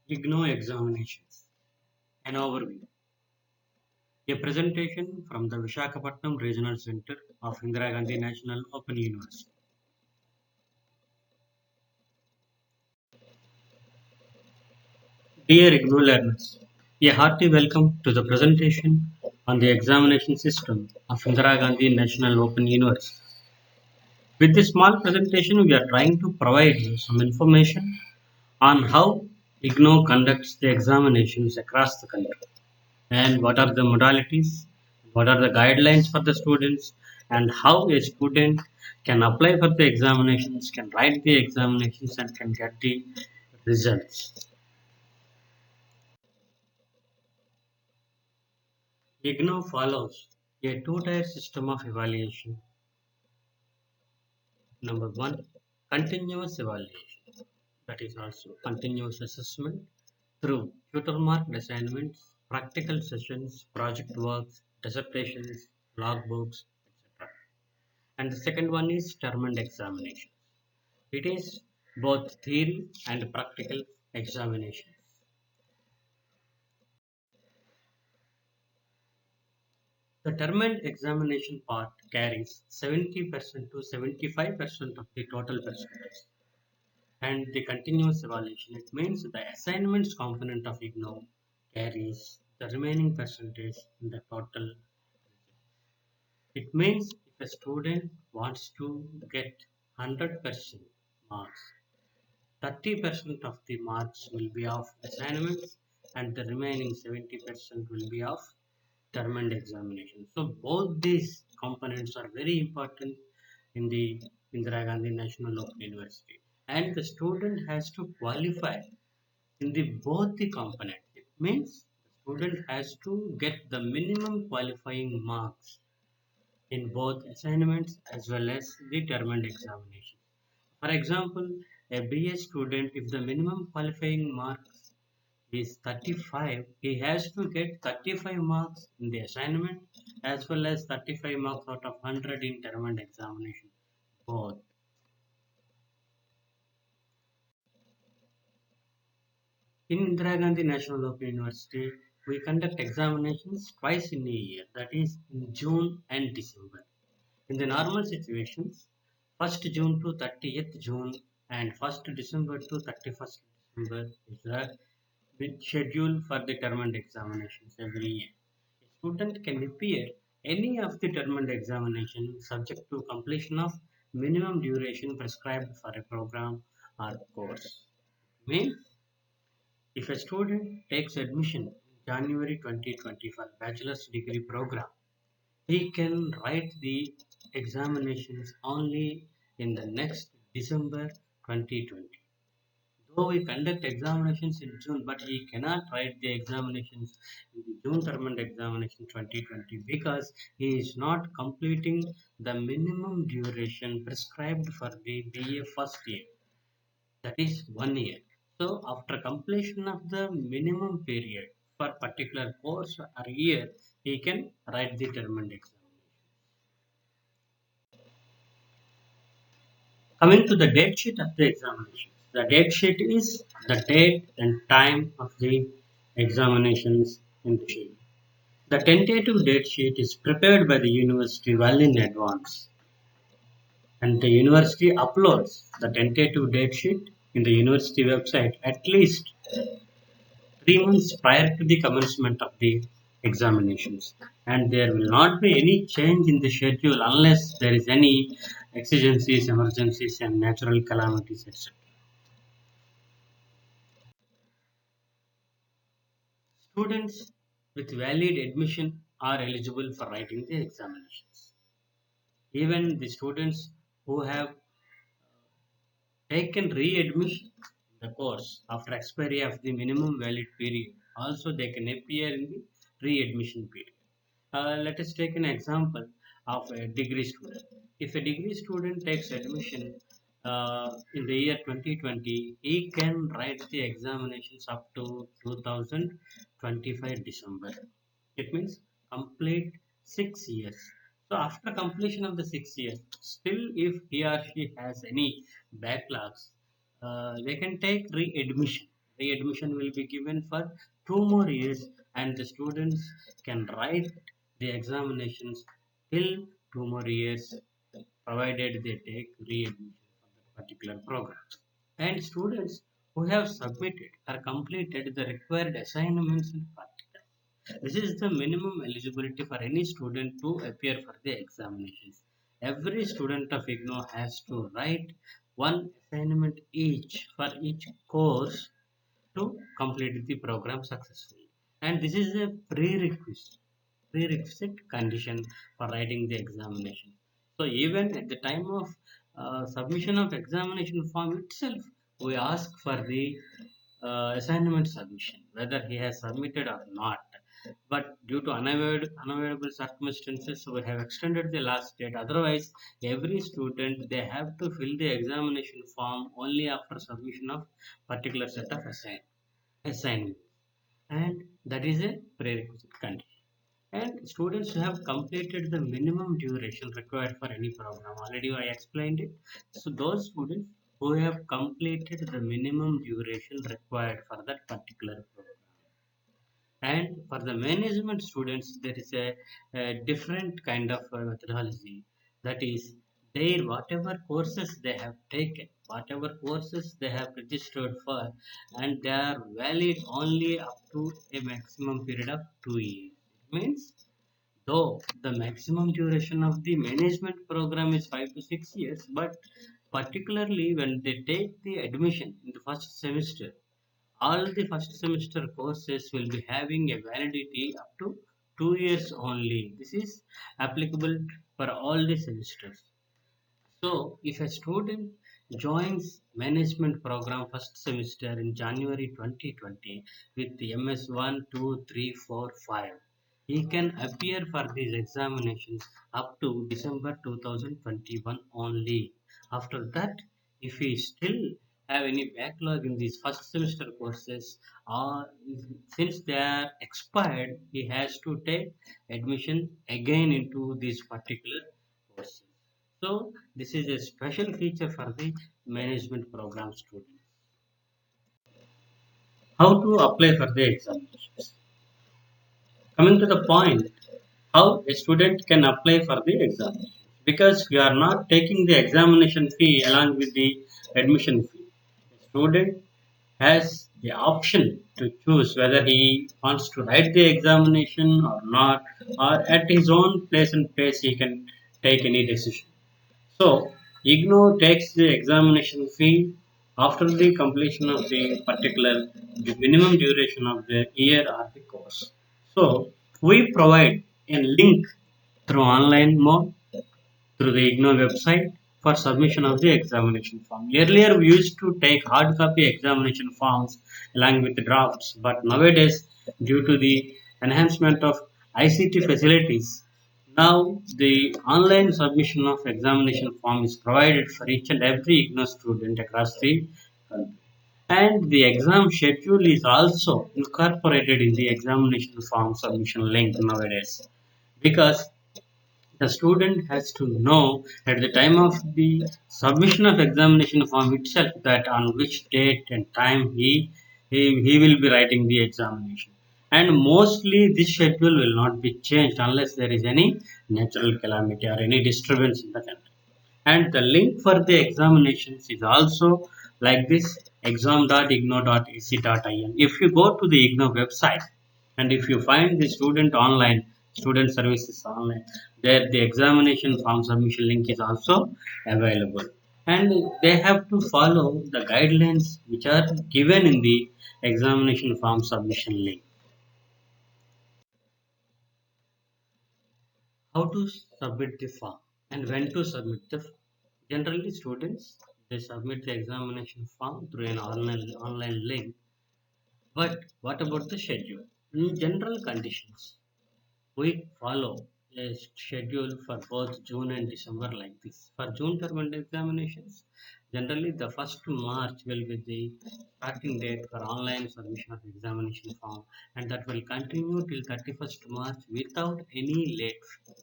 IGNOU examinations. An overview. A presentation from the Visakhapatnam Regional Center of Indira Gandhi National Open University. Dear IGNOU learners, a hearty welcome to the presentation on the examination system of Indira Gandhi National Open University. With this small presentation, we are trying to provide you some information on how IGNOU conducts the examinations across the country and what are the modalities, what are the guidelines for the students, and how a student can apply for the examinations, can write the examinations, and can get the results. IGNOU follows a two-tier system of evaluation. Number one, continuous evaluation, that is also continuous assessment through tutor marked assignments, practical sessions, project works, dissertations, logbooks, etc. And the second one is term and examination. It is both theory and practical examinations. The term and examination part carries 70% to 75% of the total percentage. And the continuous evaluation, it means the assignments component of IGNOU carries the remaining percentage in the total. It means if a student wants to get 100% marks, 30% of the marks will be of assignments and the remaining 70% will be of term and examination. So both these components are very important in the Indira Gandhi National Open University. And the student has to qualify in the both the component. It means the student has to get the minimum qualifying marks in both assignments as well as the term and examination. For example, a BA student, if the minimum qualifying marks is 35, he has to get 35 marks in the assignment as well as 35 marks out of 100 in term and examination. Both. In Indira Gandhi National Open University, we conduct examinations twice in a year, that is in June and December. In the normal situations, 1st June to 30th June and 1st December to 31st December is the schedule for the term and examinations every year. A student can appear any of the term and examination subject to completion of minimum duration prescribed for a program or course. Means if a student takes admission in January 2025 bachelor's degree program, he can write the examinations only in the next December 2020. Though we conduct examinations in June, but he cannot write the examinations in the June term and examination 2020 because he is not completing the minimum duration prescribed for the BA first year, that is 1 year. So after completion of the minimum period for particular course or year, he can write the term and examination. Coming to the date sheet of the examination. The date sheet is the date and time of the examinations in the sheet. The tentative date sheet is prepared by the university well in advance, and the university uploads the tentative date sheet in the university website at least 3 months prior to the commencement of the examinations. And there will not be any change in the schedule unless there is any exigencies, emergencies, and natural calamities, etc. Students with valid admission are eligible for writing the examinations. Even the students who have taken re-admission in the course after expiry of the minimum valid period, also they can appear in the re-admission period. Let us take an example of a degree student. If a degree student takes admission in the year 2020, he can write the examinations up to 2025 December. It means complete 6 years. So after completion of the 6 years, still if he or she has any backlogs, they can take re-admission. Re-admission will be given for 2 more years, and the students can write the examinations till 2 more years, provided they take re-admission for that particular program. And students who have submitted or completed the required assignments and practicals. This is the minimum eligibility for any student to appear for the examinations. Every student of IGNOU has to write one assignment each for each course to complete the program successfully. And this is a prerequisite condition for writing the examination. So even at the time of submission of examination form itself, we ask for the assignment submission, whether he has submitted or not. But due to unavoidable circumstances, we have extended the last date. Otherwise, every student they have to fill the examination form only after submission of particular set of assignments, and that is a prerequisite condition. And students who have completed the minimum duration required for any program, already I explained it. So those students who have completed the minimum duration required for that particular program. And for the management students, there is a different kind of methodology. That is, their whatever courses they have taken, whatever courses they have registered for, and they are valid only up to a maximum period of 2 years. It means, though the maximum duration of the management program is 5 to 6 years, but particularly when they take the admission in the first semester, all the first semester courses will be having a validity up to 2 years only. This is applicable for all the semesters. So, if a student joins management program first semester in January 2020 with the MS 1, 2, 3, 4, 5, he can appear for these examinations up to December 2021 only. After that, if he still have any backlog in these first semester courses, or since they are expired, he has to take admission again into these particular courses. So this is a special feature for the management program students. How to apply for the examinations? Coming to the point, how a student can apply for the examination. Because we are not taking the examination fee along with the admission fee. The student has the option to choose whether he wants to write the examination or not, or at his own place and pace he can take any decision. So, IGNOU takes the examination fee after the completion of the particular minimum duration of the year or the course. So, we provide a link through online mode through the IGNOU website for submission of the examination form. Earlier, we used to take hard copy examination forms along with the drafts, but nowadays, due to the enhancement of ICT facilities, now the online submission of examination form is provided for each and every IGNOU student across the country. And the exam schedule is also incorporated in the examination form submission link nowadays, because the student has to know at the time of the submission of examination form itself that on which date and time he will be writing the examination. And mostly this schedule will not be changed unless there is any natural calamity or any disturbance in the country. And the link for the examinations is also like this: exam.igno.ac.in. If you go to the IGNOU website and if you find the student services online, there the examination form submission link is also available. And they have to follow the guidelines which are given in the examination form submission link. How to submit the form and when to submit the form. Generally, students they submit the examination form through an online link. But what about the schedule? In general conditions, we follow a schedule for both June and December like this. For June term and examinations, generally the first March will be the starting date for online submission of examination form, and that will continue till 31st March without any late fee.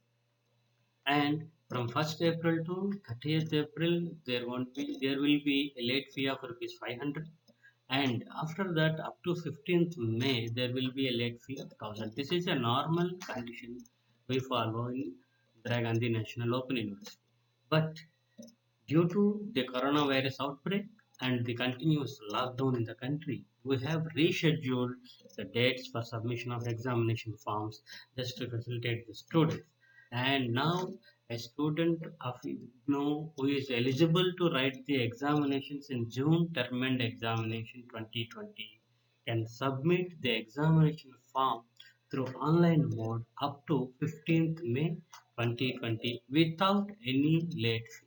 And from 1st April to 30th April, there will be a late fee of rupees 500. and after that up to 15th May there will be a late fee of 1000. This is a normal condition we follow in Indira Gandhi National Open University. But due to the coronavirus outbreak and the continuous lockdown in the country, we have rescheduled the dates for submission of examination forms just to facilitate the students. And now a student of IGNOU who is eligible to write the examinations in June term and examination 2020 can submit the examination form through online mode up to 15th May 2020 without any late fee.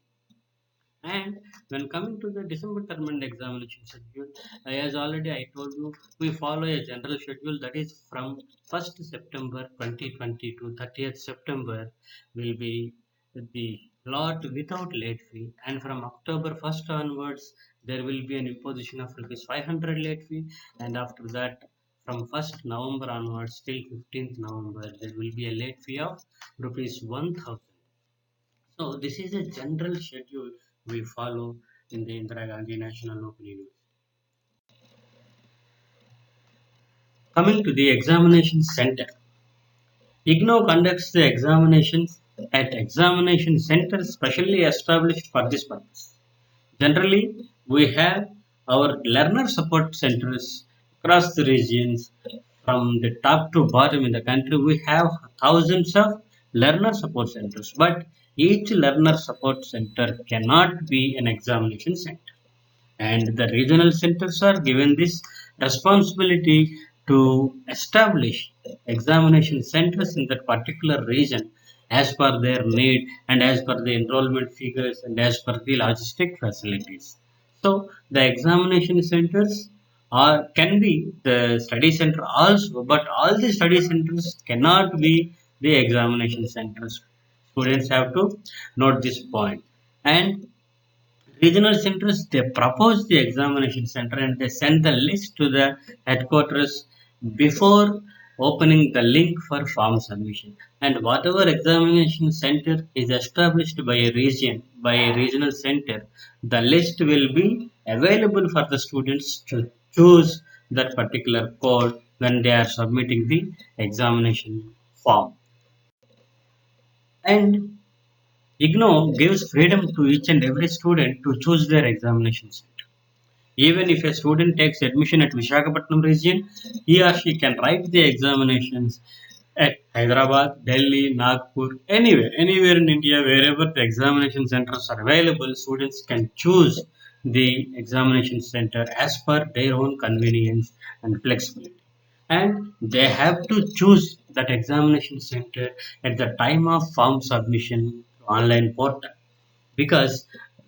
And when coming to the December term and examination schedule, as already I told you, we follow a general schedule that is from 1st September 2020 to 30th September will be the lot without late fee, and from October 1st onwards there will be an imposition of rupees 500 late fee, and after that from 1st November onwards till 15th November there will be a late fee of rupees 1000. So this is a general schedule we follow in the Indira Gandhi National Open University. Coming to the examination center, IGNOU conducts the examinations at examination centers specially established for this purpose. Generally, we have our learner support centers across the regions from the top to bottom in the country. We have thousands of learner support centers, but each learner support center cannot be an examination center, and the regional centers are given this responsibility to establish examination centers in that particular region as per their need and as per the enrollment figures and as per the logistic facilities. So the examination centers are can be the study center also, but all the study centers cannot be the examination centers. Students have to note this point. And regional centers, they propose the examination center and they send the list to the headquarters before opening the link for form submission. And whatever examination center is established by a region, by a regional center, the list will be available for the students to choose that particular code when they are submitting the examination form. And IGNOU gives freedom to each and every student to choose their examination center. Even if a student takes admission at Visakhapatnam region, he or she can write the examinations at Hyderabad, Delhi, Nagpur, anywhere in India, wherever the examination centers are available, students can choose the examination center as per their own convenience and flexibility. And they have to choose that examination center at the time of form submission to online portal, because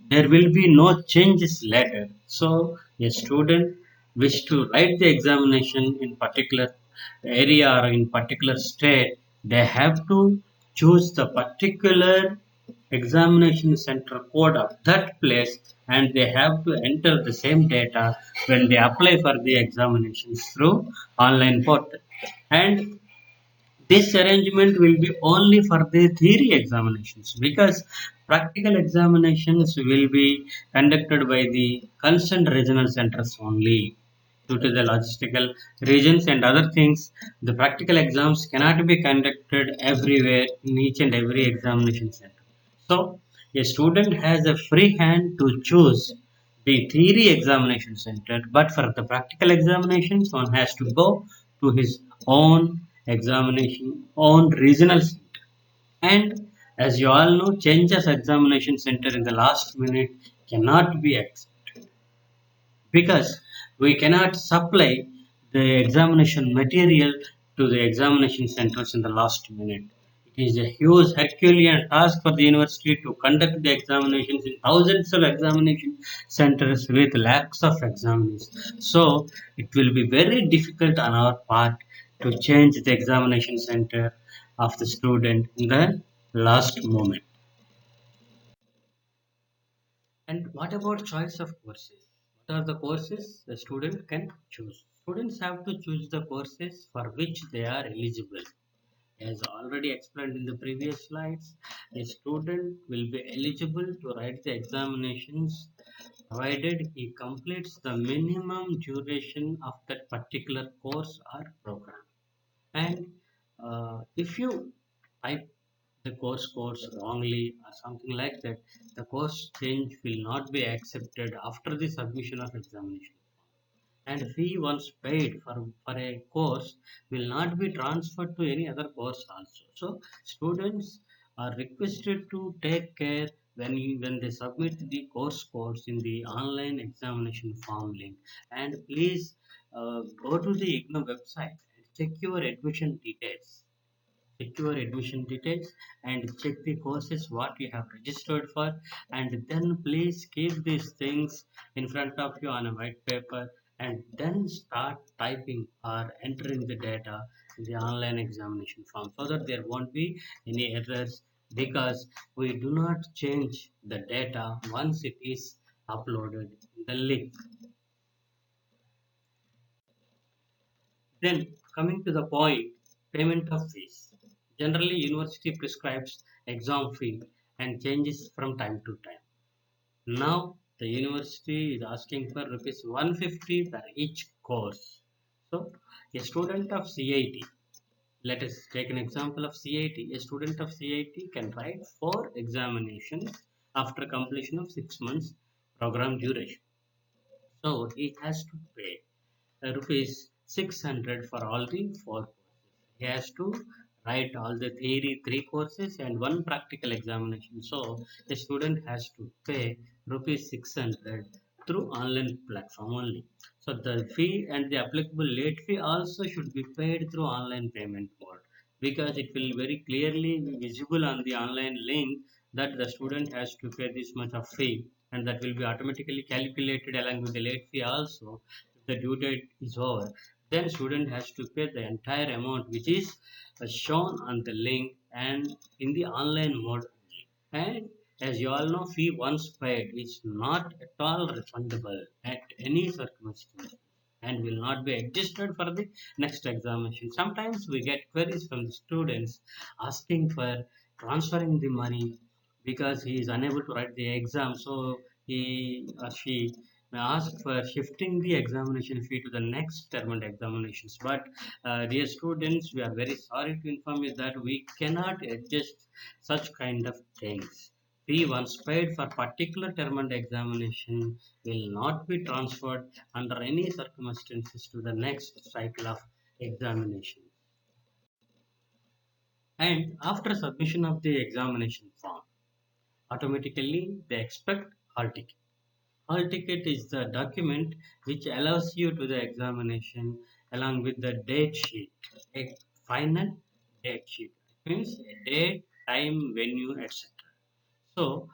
there will be no changes later. So a student wish to write the examination in particular area or in particular state, they have to choose the particular examination center code of that place, and they have to enter the same data when they apply for the examinations through online portal. And this arrangement will be only for the theory examinations, because practical examinations will be conducted by the concerned regional centers only. Due to the logistical regions and other things, the practical exams cannot be conducted everywhere in each and every examination center. So, a student has a free hand to choose the theory examination center, but for the practical examinations, one has to go to his own examination, own regional center. And as you all know, changes examination center in the last minute cannot be accepted, because we cannot supply the examination material to the examination centers in the last minute. It is a huge Herculean task for the university to conduct the examinations in thousands of examination centers with lakhs of examinations. So it will be very difficult on our part to change the examination center of the student in the last moment. And what about choice of courses? What are the courses the student can choose? Students have to choose the courses for which they are eligible. As already explained in the previous slides, a student will be eligible to write the examinations provided he completes the minimum duration of that particular course or program. And if you type the course wrongly or something like that, the course change will not be accepted after the submission of examination. And fee once paid for a course will not be transferred to any other course also. So students are requested to take care when they submit the course codes in the online examination form link. And please go to the IGNOU website and check your admission details. Check your admission details and check the courses what you have registered for, and then please keep these things in front of you on a white paper, and then start typing or entering the data in the online examination form so that there won't be any errors, because we do not change the data once it is uploaded in the link. Then coming to the point, payment of fees. Generally, university prescribes exam fee and changes from time to time. Now, the university is asking for rupees 150 per each course. So, a student of CIT, let us take an example of CIT. A student of CIT can write 4 examinations after completion of 6 months program duration. So, he has to pay rupees 600 for all the 4 courses. He has to write all the theory 3 courses and 1 practical examination. So the student has to pay rupees 600 through online platform only. So the fee and the applicable late fee also should be paid through online payment mode, because it will very clearly be visible on the online link that the student has to pay this much of fee, and that will be automatically calculated along with the late fee also. If the due date is over, then student has to pay the entire amount which is shown on the link and in the online mode only. And as you all know, fee once paid is not at all refundable at any circumstance and will not be adjusted for the next examination. Sometimes we get queries from the students asking for transferring the money because he is unable to write the exam. So he or she may ask for shifting the examination fee to the next term and examinations. But dear students, we are very sorry to inform you that we cannot adjust such kind of things. Fee once paid for particular term and examination will not be transferred under any circumstances to the next cycle of examination. And after submission of the examination form, automatically they expect hall ticket. Hall ticket is the document which allows you to the examination along with the date sheet, a final date sheet. It means a date, time, venue, etc. So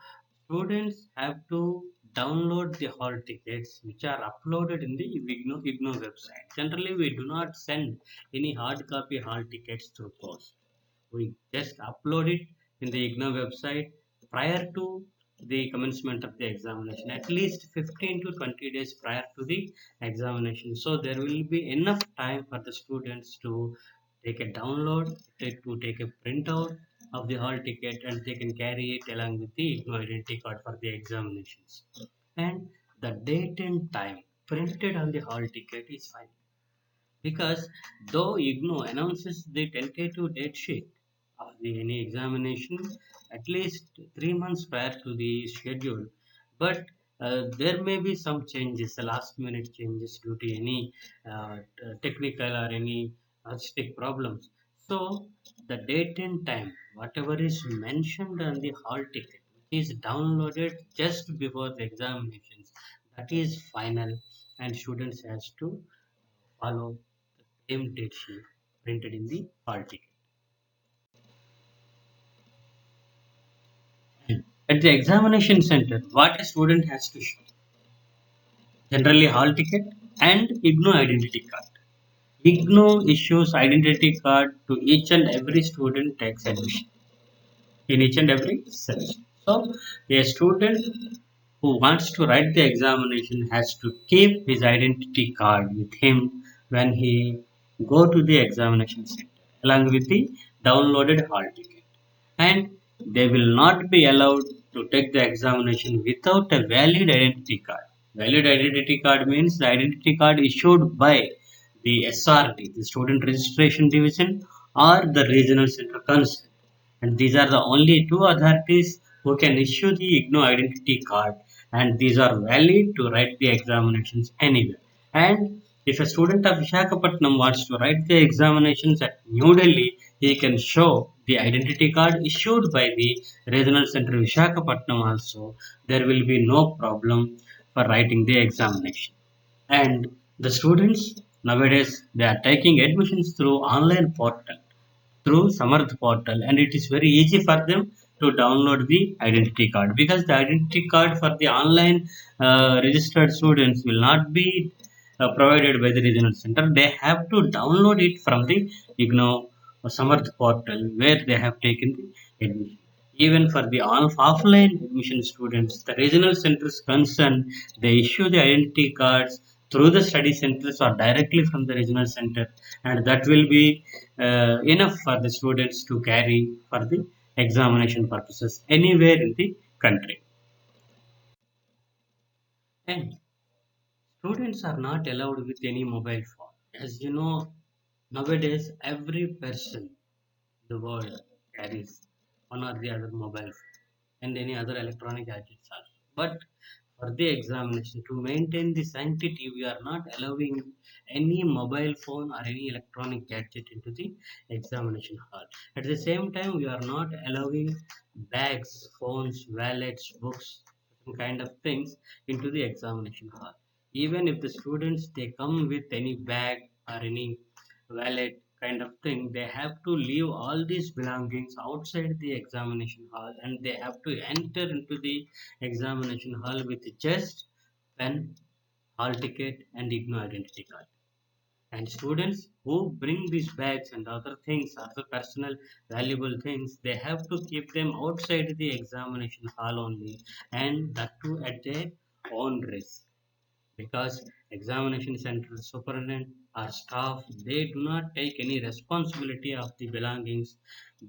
students have to download the hall tickets which are uploaded in the IGNOU website. Generally, we do not send any hard copy hall tickets through post. We just upload it in the IGNOU website prior to the commencement of the examination, at least 15 to 20 days prior to the examination. So there will be enough time for the students to take a download, to take a printout of the hall ticket, and they can carry it along with the IGNOU identity card for the examinations. And the date and time printed on the hall ticket is fine, because though IGNOU announces the tentative date sheet of the any examination at least 3 months prior to the schedule, but there may be some changes, the last minute changes due to any technical or any artistic problems. So the date and time, whatever is mentioned on the hall ticket, is downloaded just before the examinations, that is final, and students has to follow the same date sheet printed in the hall ticket. At the examination center, what a student has to show? Generally, hall ticket and IGNOU identity card. IGNOU issues identity card to each and every student takes admission in each and every section. So, a student who wants to write the examination has to keep his identity card with him when he go to the examination center along with the downloaded hall ticket, and they will not be allowed to take the examination without a valid identity card. Valid identity card means the identity card issued by the SRD, the Student Registration Division, or the regional center concerned. And these are the only two authorities who can issue the IGNOU identity card, and these are valid to write the examinations anywhere. And if a student of Visakhapatnam wants to write the examinations at New Delhi, he can show the identity card issued by the regional center Visakhapatnam also. There will be no problem for writing the examination. And the students nowadays they are taking admissions through online portal, through Samarth portal, and it is very easy for them to download the identity card, because the identity card for the online registered students will not be provided by the regional center. They have to download it from the IGNOU Samarth portal where they have taken the admission. Even for the offline admission students, the regional centers concerned, they issue the identity cards through the study centers or directly from the regional center, and that will be enough for the students to carry for the examination purposes anywhere in the country. And students are not allowed with any mobile phone. As you know, nowadays every person in the world carries one or the other mobile phone and any other electronic gadgets also. But for the examination, to maintain the sanctity, we are not allowing any mobile phone or any electronic gadget into the examination hall. At the same time, we are not allowing bags, phones, wallets, books, different kind of things into the examination hall. Even if the students they come with any bag or any wallet kind of thing, they have to leave all these belongings outside the examination hall, and they have to enter into the examination hall with just pen, hall ticket, and IGNOU identity card. And students who bring these bags and other things, other personal valuable things, they have to keep them outside the examination hall only, and that too at their own risk, because examination center superintendent or staff they do not take any responsibility of the belongings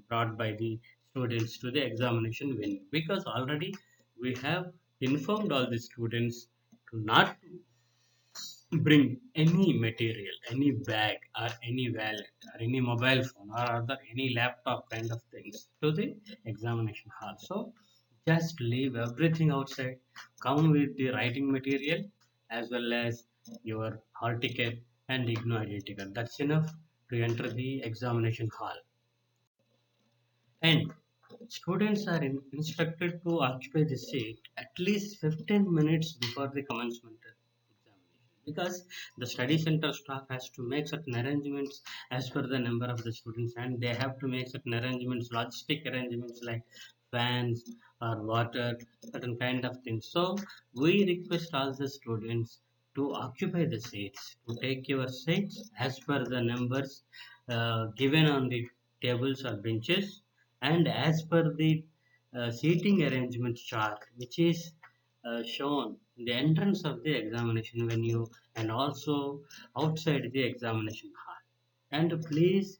brought by the students to the examination venue, because already we have informed all the students to not bring any material, any bag or any wallet or any mobile phone or other any laptop kind of things to the examination hall. So just leave everything outside, come with the writing material as well as your hall ticket and IGNOU identity card. That's enough to enter the examination hall. And students are instructed to occupy the seat at least 15 minutes before the commencement of examination, because the study center staff has to make certain arrangements as per the number of the students, and they have to make certain arrangements, logistic arrangements like fans or water, certain kind of things. So we request all the students to occupy the seats, to take your seats as per the numbers given on the tables or benches, and as per the seating arrangement chart which is shown in the entrance of the examination venue and also outside the examination hall. And please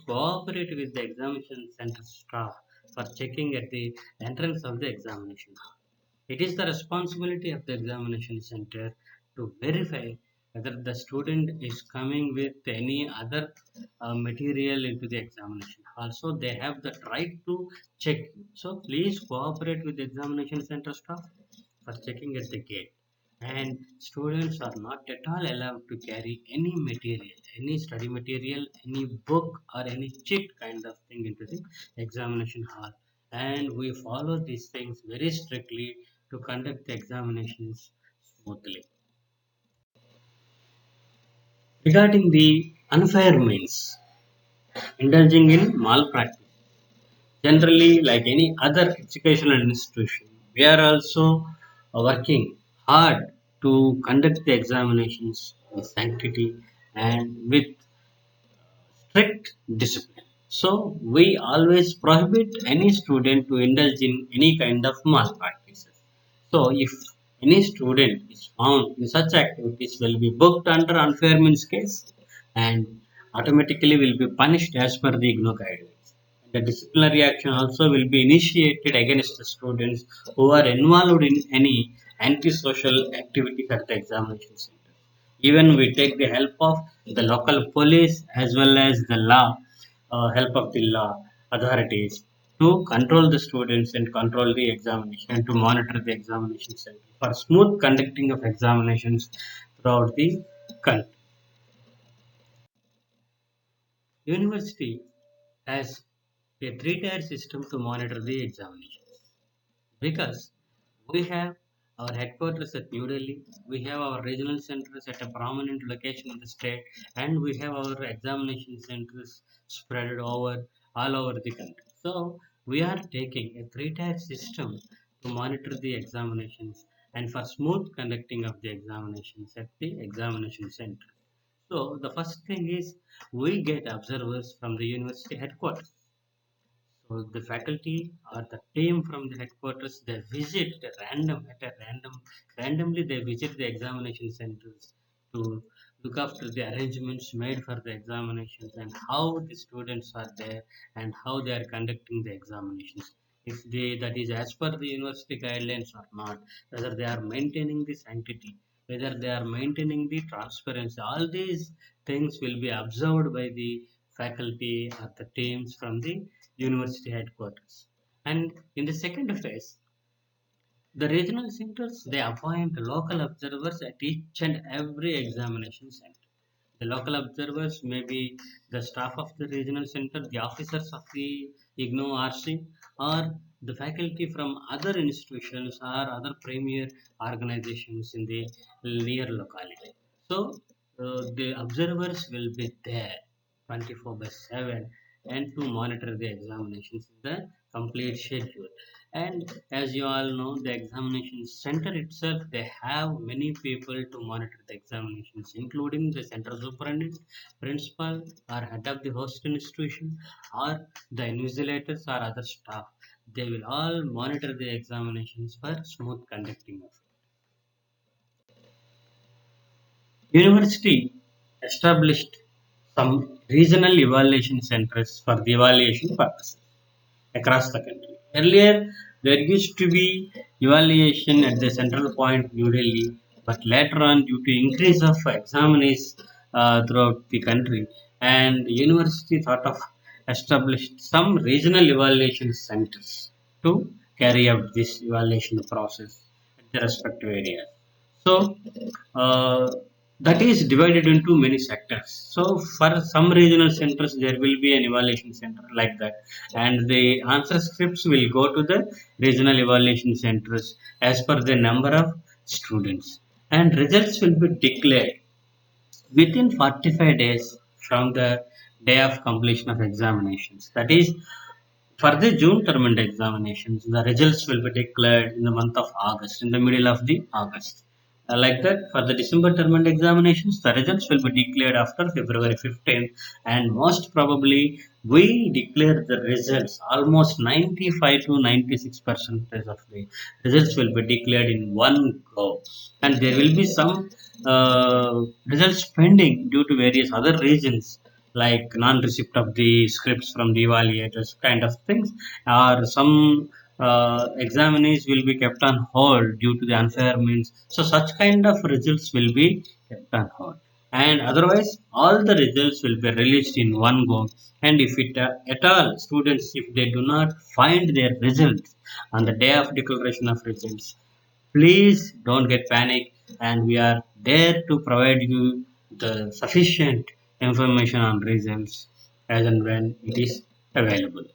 cooperate with the examination center staff for checking at the entrance of the examination hall. It is the responsibility of the examination center to verify whether the student is coming with any other material into the examination hall. So they have the right to check. So please cooperate with the examination center staff for checking at the gate. And students are not at all allowed to carry any material, any study material, any book or any cheat kind of thing into the examination hall. And we follow these things very strictly to conduct the examinations smoothly. Regarding the unfair means, indulging in malpractice. Generally, like any other educational institution, we are also working hard to conduct the examinations with sanctity and with strict discipline. So we always prohibit any student to indulge in any kind of malpractices. So if any student is found in such activities will be booked under unfair means case and automatically will be punished as per the IGNOU guidelines. The disciplinary action also will be initiated against the students who are involved in any antisocial activities at the examination center. Even we take the help of the local police as well as the law, help of the law authorities to control the students and control the examination and to monitor the examination center for smooth conducting of examinations throughout the country. University has a three-tier system to monitor the examinations because we have our headquarters at New Delhi, we have our regional centers at a prominent location in the state, and we have our examination centers spread over all over the country. So we are taking a three-tier system to monitor the examinations and for smooth conducting of the examinations at the examination center. So the first thing is we get observers from the university headquarters. So the faculty or the team from the headquarters they visit randomly they visit the examination centers to look after the arrangements made for the examinations and how the students are there and how they are conducting the examinations. If they that is as per the university guidelines or not, whether they are maintaining the sanctity, whether they are maintaining the transparency, all these things will be observed by the faculty or the teams from the university headquarters. And in the second phase, the regional centers they appoint local observers at each and every examination center. The local observers may be the staff of the regional center, the officers of the IGNOU RC, or the faculty from other institutions or other premier organizations in the near locality. So the observers will be there 24 by 7 and to monitor the examinations in the complete schedule. And as you all know, the examination center itself, they have many people to monitor the examinations, including the center superintendent, principal, or head of the host institution, or the invigilators or other staff. They will all monitor the examinations for smooth conducting of it. University established some regional evaluation centers for the evaluation purposes across the country. Earlier, there used to be evaluation at the central point, New Delhi, but later on, due to increase of examinees throughout the country, and the university thought of established some regional evaluation centers to carry out this evaluation process at the respective areas. So, uh, that is divided into many sectors. So, for some regional centers, there will be an evaluation center like that, and the answer scripts will go to the regional evaluation centers as per the number of students, and results will be declared within 45 days from the day of completion of examinations. That is, for the June term and examinations, the results will be declared in the month of August, in the middle of the August. Like that, for the December term and examinations, the results will be declared after February 15th, and most probably we declare the results almost 95 to 96% of the results will be declared in one go, and there will be some results pending due to various other reasons like non-receipt of the scripts from the evaluators kind of things, or some examinees will be kept on hold due to the unfair means. So such kind of results will be kept on hold, and otherwise all the results will be released in one go. And if it at all students if they do not find their results on the day of declaration of results, please don't get panic, and we are there to provide you the sufficient information on results as and when it is available.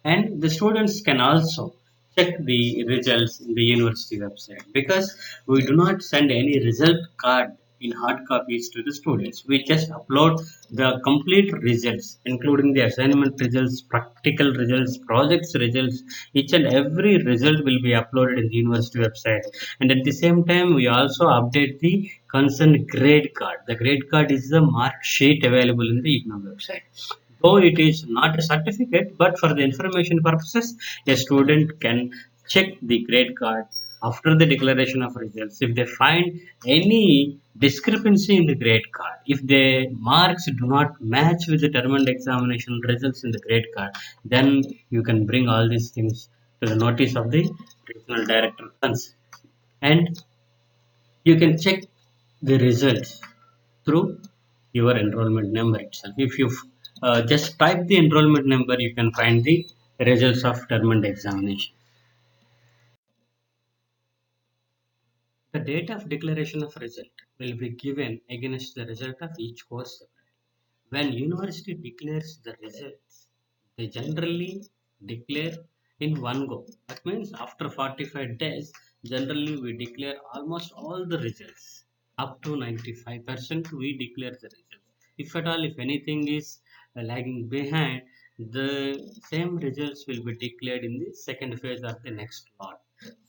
And the students can also check the results in the university website because we do not send any result card in hard copies to the students. We just upload the complete results, including the assignment results, practical results, projects results. Each and every result will be uploaded in the university website. And at the same time, we also update the concerned grade card. The grade card is the mark sheet available in the IGNOU website. Though it is not a certificate, but for the information purposes, a student can check the grade card after the declaration of results. If they find any discrepancy in the grade card, if the marks do not match with the term and examination results in the grade card, then you can bring all these things to the notice of the regional director concerned. And You can check the results through your enrollment number itself. If you just type the enrollment number, you can find the results of term and examination. The date of declaration of result will be given against the result of each course. When university declares the results, they generally declare in one go. That means after 45 days, generally we declare almost all the results. Up to 95% we declare the results. If at all, if anything is lagging behind, the same results will be declared in the second phase of the next lot.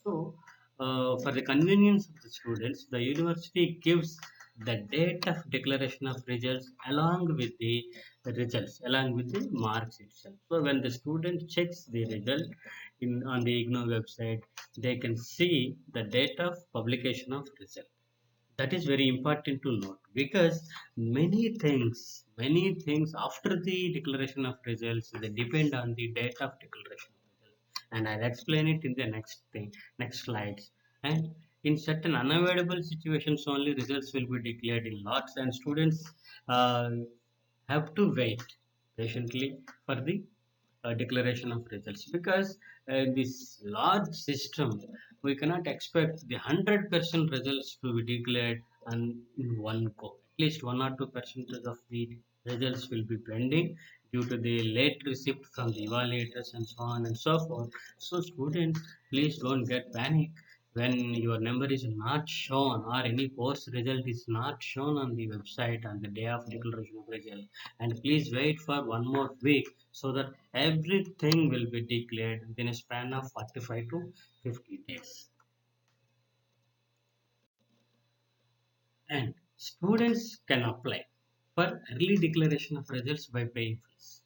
So, for the convenience of the students, the university gives the date of declaration of results along with the results, along with the marks itself. So, when the student checks the result on the IGNOU website, they can see the date of publication of result. That is very important to note, because many things after the declaration of results, they depend on the date of declaration of results, and I'll explain it in the next slides. And in certain unavoidable situations only results will be declared in lots, and students uh, have to wait patiently for the declaration of results, because this large system, we cannot expect the 100% results to be declared in one go. At least 1 or 2% of the results will be pending due to the late receipt from the evaluators and so on and so forth. So students, please don't get panic when your number is not shown or any course result is not shown on the website on the day of declaration of result. And please wait for one more week, so that everything will be declared within a span of 45 to 50 days. And students can apply for early declaration of results by paying fees.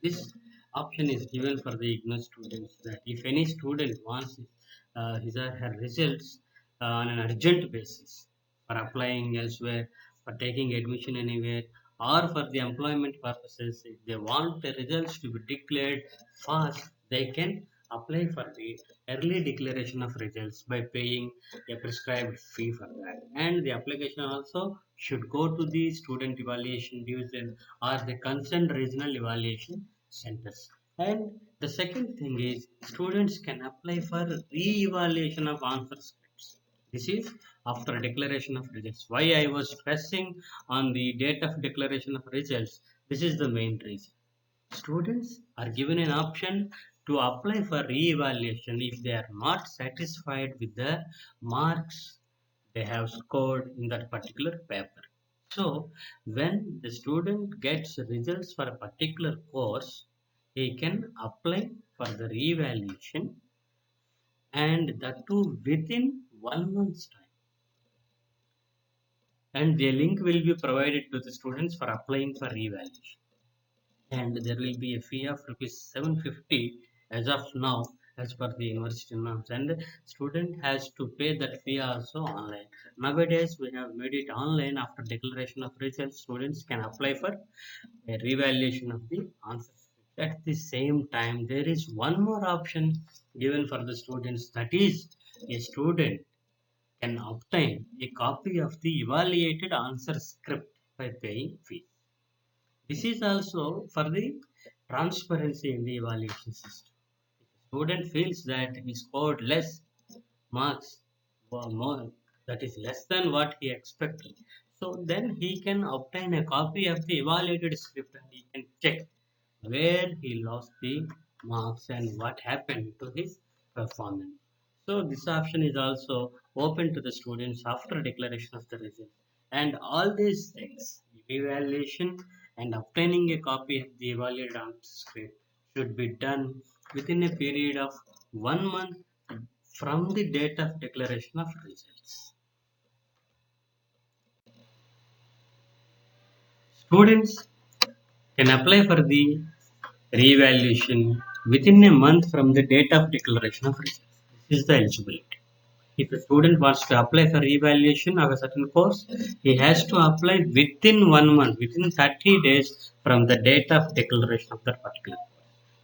This option is given for the IGNOU students, that if any student wants his or her results on an urgent basis for applying elsewhere, for taking admission anywhere, or for the employment purposes, if they want the results to be declared fast, they can apply for the early declaration of results by paying a prescribed fee for that. And the application also should go to the student evaluation division or the concerned regional evaluation centers. And the second thing is, students can apply for re-evaluation of answer scripts. This is after declaration of results. Why I was stressing on the date of declaration of results? This is the main reason. Students are given an option to apply for re-evaluation if they are not satisfied with the marks they have scored in that particular paper. So, when the student gets results for a particular course, he can apply for the re-evaluation, and that too within 1 month's time. And the link will be provided to the students for applying for re-evaluation. And there will be a fee of rupees 750 as of now, as per the university norms, and the student has to pay that fee also online. Nowadays we have made it online. After declaration of results, students can apply for a revaluation of the answers. At the same time, there is one more option given for the students, that is, a student can obtain a copy of the evaluated answer script by paying fee. This is also for the transparency in the evaluation system. If a student feels that he scored less marks, or more, that is less than what he expected, so then he can obtain a copy of the evaluated script and he can check where he lost the marks and what happened to his performance. So this option is also open to the students after declaration of the result. And all these things, evaluation and obtaining a copy of the evaluated answer script, should be done within a period of 1 month from the date of declaration of results. Students can apply for the re-evaluation within a month from the date of declaration of results. This is the eligibility. If a student wants to apply for re-evaluation of a certain course, he has to apply within 1 month, within 30 days from the date of declaration of that particular course.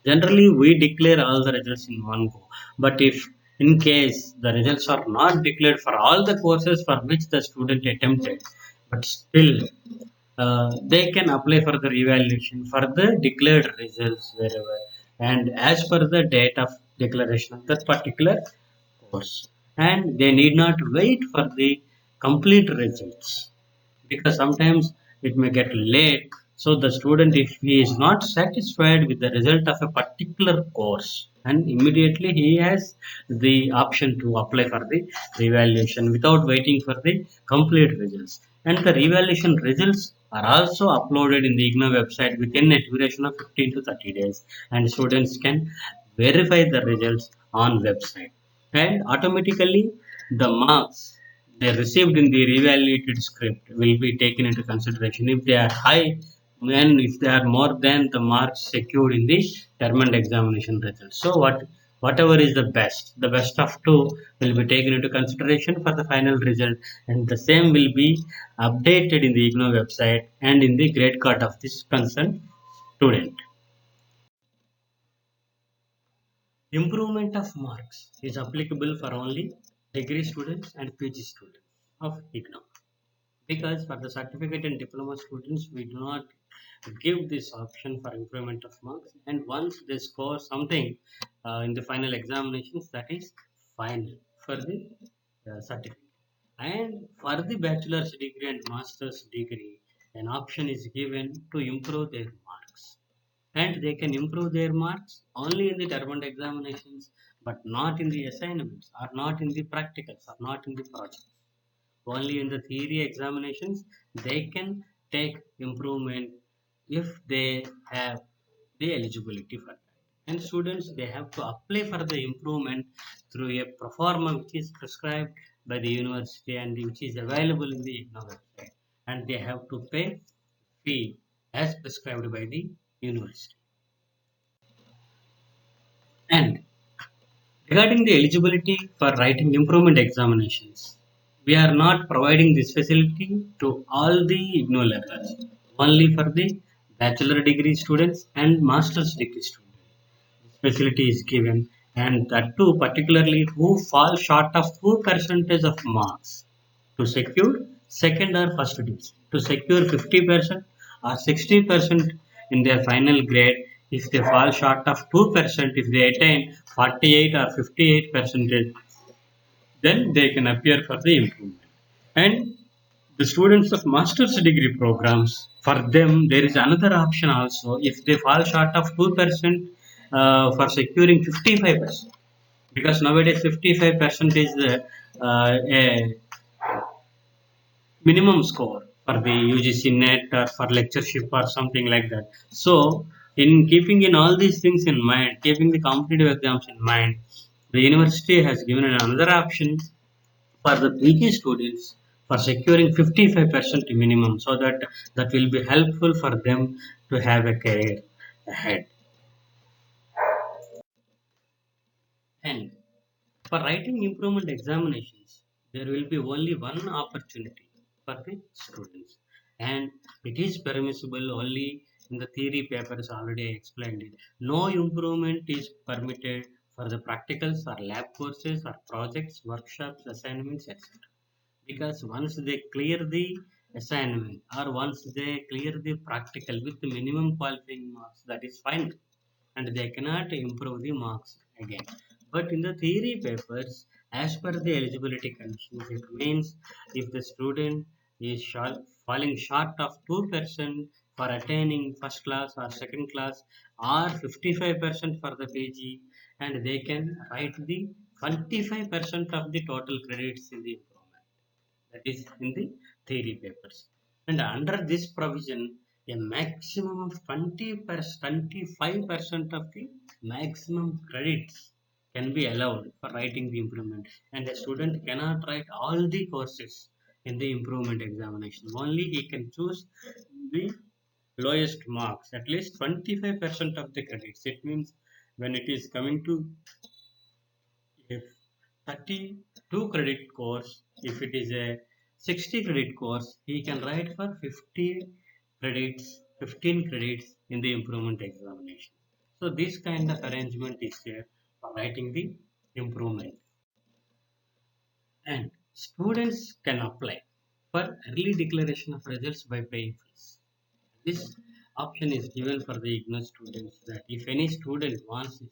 Generally, we declare all the results in one go. But if In case the results are not declared for all the courses for which the student attempted, but still they can apply for the revaluation for the declared results wherever and as per the date of declaration of that particular course. And they need not wait for the complete results because sometimes it may get late. So the student, if he is not satisfied with the result of a particular course, and immediately he has the option to apply for the revaluation without waiting for the complete results. And the revaluation results are also uploaded in the IGNOU website within a duration of 15 to 30 days, and students can verify the results on website. And automatically the marks they received in the reevaluated script will be taken into consideration if they are high and if they are more than the marks secured in the term and examination results. So whatever is the best of two will be taken into consideration for the final result, and the same will be updated in the IGNOU website and in the grade card of this concerned student. Improvement of marks is applicable for only degree students and PG students of IGNOU. Because for the certificate and diploma students, we do not give this option for improvement of marks. And once they score something in the final examinations, that is final for the certificate. And for the bachelor's degree and master's degree, an option is given to improve their marks, and they can improve their marks only in the term and examinations, but not in the assignments or not in the practicals or not in the projects. Only in the theory examinations they can take improvement if they have the eligibility for that. And students they have to apply for the improvement through a proforma which is prescribed by the university and which is available in the IGNOU website, and they have to pay fee as prescribed by the university. And regarding the eligibility for writing improvement examinations, we are not providing this facility to all the IGNOU levels, only for the bachelor degree students and master's degree students. This facility is given, and that too particularly who fall short of 2% of marks to secure second or first division, to secure 50% or 60% in their final grade. If they fall short of 2%, if they attain 48 or 58 percentage, then they can appear for the improvement. And the students of master's degree programs, for them there is another option also. If they fall short of 2% for securing 55%, because nowadays 55% is a minimum score for the UGC net or for lectureship or something like that. So, in keeping in all these things in mind, keeping the competitive exams in mind, the university has given another option for the PG students for securing 55% minimum, so that that will be helpful for them to have a career ahead. And for writing improvement examinations, there will be only one opportunity for the students, and it is permissible only in the theory papers already explained it. No improvement is permitted for the practicals or lab courses or projects, workshops, assignments, etc. Because once they clear the assignment or once they clear the practical with the minimum qualifying marks, that is fine, and they cannot improve the marks again. But in the theory papers, as per the eligibility conditions, it means if the student is falling short of 2% for attaining first class or second class or 55% for the PG, and they can write the 25% of the total credits in the improvement, that is in the theory papers. And under this provision, a maximum of 25% of the maximum credits can be allowed for writing the improvement. And a student cannot write all the courses in the improvement examination. Only he can choose the lowest marks, at least 25% of the credits. It means when it is coming to if 32 credit course, if it is a 60 credit course, he can write for 50 credits, 15 credits in the improvement examination. So this kind of arrangement is there for writing the improvement. And students can apply for early declaration of results by paying fees. This option is given for the IGNOU students that if any student wants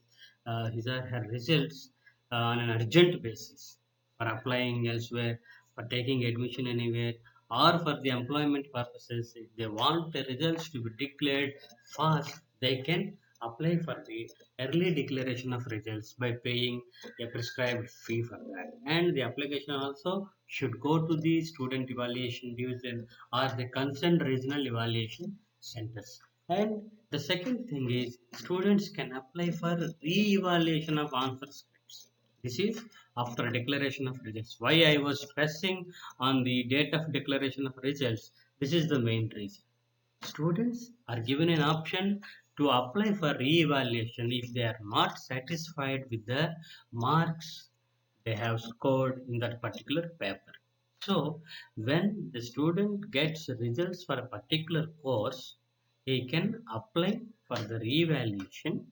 his or her results on an urgent basis for applying elsewhere, for taking admission anywhere, or for the employment purposes, if they want the results to be declared fast, they can apply for the early declaration of results by paying a prescribed fee for that. And the application also should go to the student evaluation division or the concerned regional evaluation centers. And the second thing is students can apply for re-evaluation of answer scripts. This is after declaration of results. Why I was stressing on the date of declaration of results? This is the main reason. Students are given an option to apply for re-evaluation if they are not satisfied with the marks they have scored in that particular paper. So, when the student gets results for a particular course, he can apply for the re-evaluation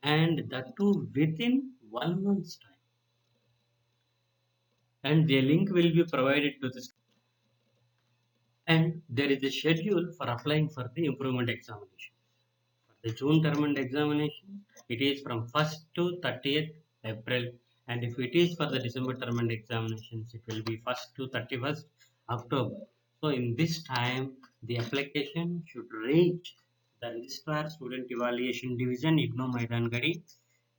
and that too within 1 month's time. And the link will be provided to the and there is a schedule for applying for the improvement examination. The June term and examination, it is from 1st to 30th April, and if it is for the December term and examinations, it will be 1st to 31st October. So in this time, the application should reach the Registrar Student Evaluation Division, IGNOU Maidangadi,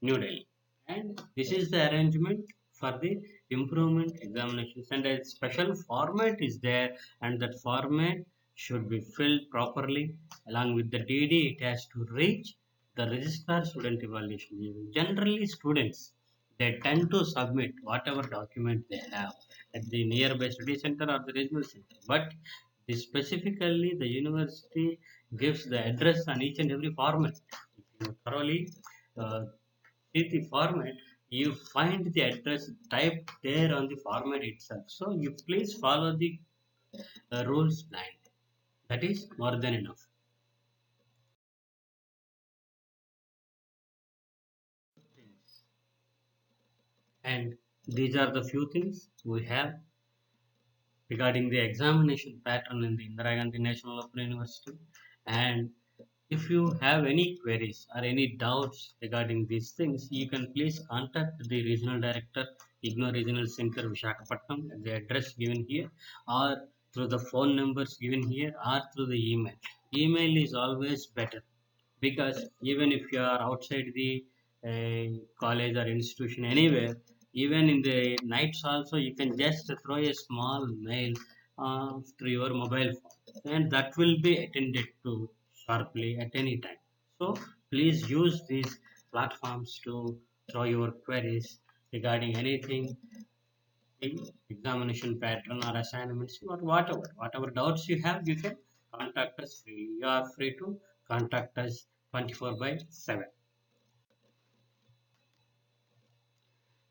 New Delhi. And this is the arrangement for the improvement examinations, and a special format is there, and that format should be filled properly along with the DD. It has to reach the registrar student evaluation unit. Generally, students they tend to submit whatever document they have at the nearby study center or the regional center. But this specifically, the university gives the address on each and every format. If you thoroughly uh, see the format, you find the address typed there on the format itself. So you please follow the rules blind. That is more than enough. And these are the few things we have regarding the examination pattern in the Indira Gandhi National Open University. And if you have any queries or any doubts regarding these things, you can please contact the Regional Director, IGNOU Regional Center, Vishakhapatnam, at the address given here, or through the phone numbers given here, or through the email. Email is always better because even if you are outside the college or institution anywhere, even in the nights also, you can just throw a small mail through your mobile phone, and that will be attended to sharply at any time. So please use these platforms to throw your queries regarding anything, the examination pattern or assignments or whatever doubts you have, you can contact us free. You are free to contact us 24 by 7.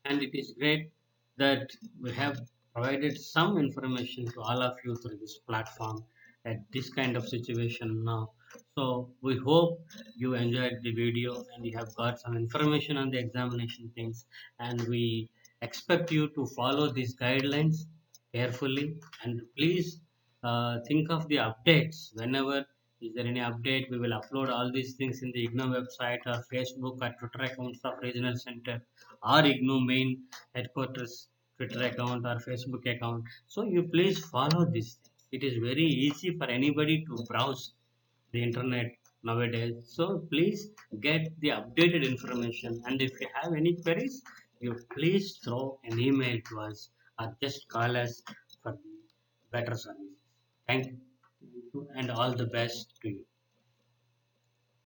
And it is great that we have provided some information to all of you through this platform at this kind of situation now. So we hope you enjoyed the video and you have got some information on the examination things, and we expect you to follow these guidelines carefully, and please think of the updates whenever is there any update. We will upload all these things in the IGNOU website or Facebook or Twitter accounts of regional center or IGNOU main headquarters Twitter account or Facebook account. So you please follow this. It is very easy for anybody to browse the internet nowadays. So please get the updated information. And if you have any queries, you please throw an email to us or just call us for the better services. Thank you and all the best to you.